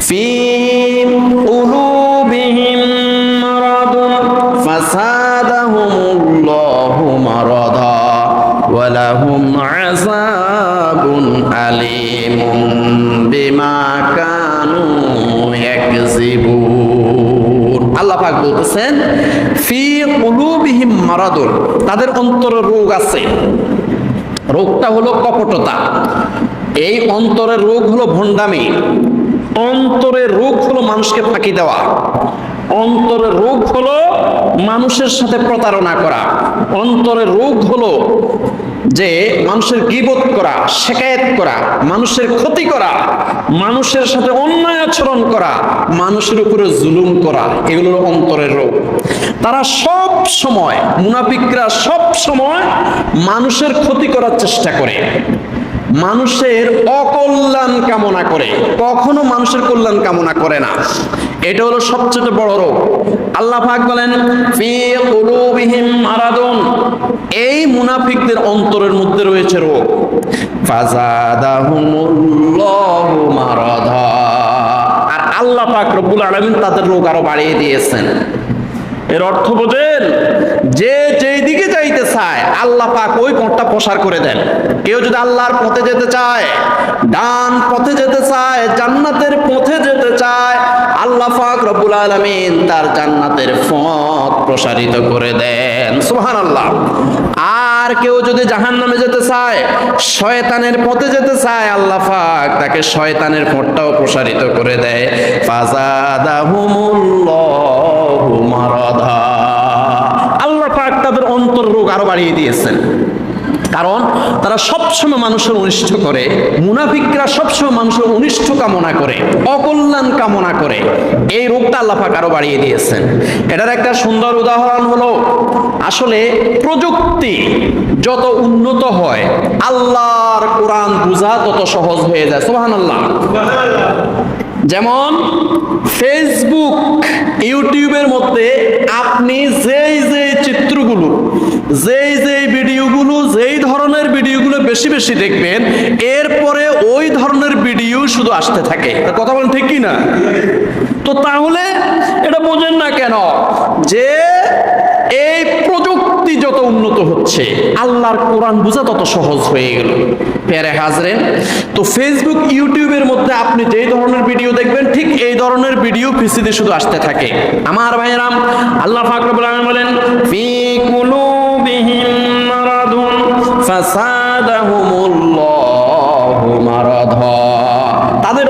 ফি কুলুবিহিম মারাদুন ফাসাদাহুমুল্লাহু মারাদা ওয়া লাহুম আযাবুন আলীমুন বিমা কানু ইয়াকযিবুন। আল্লাহ পাক বলতেছেন ফি কুলুবিহিম মারাদুন, তাদের অন্তরে রোগ আছে। রোগটা হলো কপটতা। এই অন্তরের রোগ হলো ভণ্ডামি। অন্তরের রোগ হলো মানুষকে ফাঁকি দেওয়া। অন্তরের রোগ হলো মানুষের সাথে প্রতারণা করা। অন্তরের রোগ হলো যে মানুষের গীবত করা, শিকায়েত করা, মানুষের ক্ষতি করা, মানুষের সাথে অন্যায় আচরণ করা, মানুষের উপরে জুলুম করা, এগুলো হলো অন্তরের রোগ। তারা সব সময়, মুনাফিকরা সব সময় মানুষের ক্ষতি করার চেষ্টা করে, মানুষের অকল্যাণ কামনা করে, কখনো মানুষের কল্যাণ কামনা করে না। এটা হলো সবচেয়ে বড় রোগ। আল্লাহ পাক বলেন ফি কুলুবিহিম মারাদুন, এই মুনাফিকদের অন্তরের মধ্যে রয়েছে রোগ। ফাযাদাহুমুল্লাহু মারাদা, আর আল্লাহ পাক রব্বুল আলামিন তাদের রোগ আরো বাড়িয়ে দিয়েছেন। এর অর্থ বোঝেন, যে যেই দিকে যাইতে চায় আল্লাহ পাক ওই পথটা প্রসার করে দেন। কেউ যদি আল্লাহর পথে যেতে চায়, ডান পথে যেতে চায়, জান্নাতের পথে যেতে চায়, আল্লাহ পাক রব্বুল আলামিন তার জান্নাতের পথ প্রসারিত করে দেন। সুবহানাল্লাহ। আর কেউ যদি জাহান্নামে যেতে চায়, শয়তানের পথে যেতে চায়, আল্লাহ পাক তাকে শয়তানের পথটাও প্রসারিত করে দেয়। ফাযাদাহুমুল্লাহু মারাদা, আল্লাহ পাক তাদের অন্তর রোগ আরো বাড়িয়ে দিয়েছেন। কারণ তারা সবসময় মানুষের অনিষ্ট করে। মুনাফিকরা সবসময় মানুষের অনিষ্ট কামনা করে, অকল্যাণ কামনা করে। এই রোগটা আল্লাহ পাক আরো বাড়িয়ে দিয়েছেন। এটার একটা সুন্দর উদাহরণ হলো, আসলে প্রযুক্তি যত উন্নত হয় আল্লাহর কোরআন বোঝা তত সহজ হয়ে যায়। সুবহানাল্লাহ। যেমন ফেসবুক, ইউটিউবের মধ্যে আপনি যেই যেই চিত্রগুলো, যেই যেই ভিডিওগুলো, যেই ধরনের ভিডিওগুলো বেশি বেশি দেখবেন, এরপরে ওই ধরনের ভিডিও শুধু আসতে থাকে। কথা বলেন ঠিক কি না? তো তাহলে এটা বোঝেন না কেন যে এই প্রযুক্তি যত উন্নত হচ্ছে আল্লাহর কোরআন বোঝা তত সহজ হয়ে গেল। প্যারে হাজরেন, তো ফেসবুক, ইউটিউবের মধ্যে আপনি যেই ধরনের ভিডিও দেখবেন ঠিক এই ধরনের ভিডিও পিসিতে শুধু আসতে থাকে। আমার ভাইয়েরাম, আল্লাহ পাক রব্বুল আলামিন বলেন ফি কুলুবিহিম মারাদুন ফাসাদাহুমুল্লাহু মারাদা, তাদের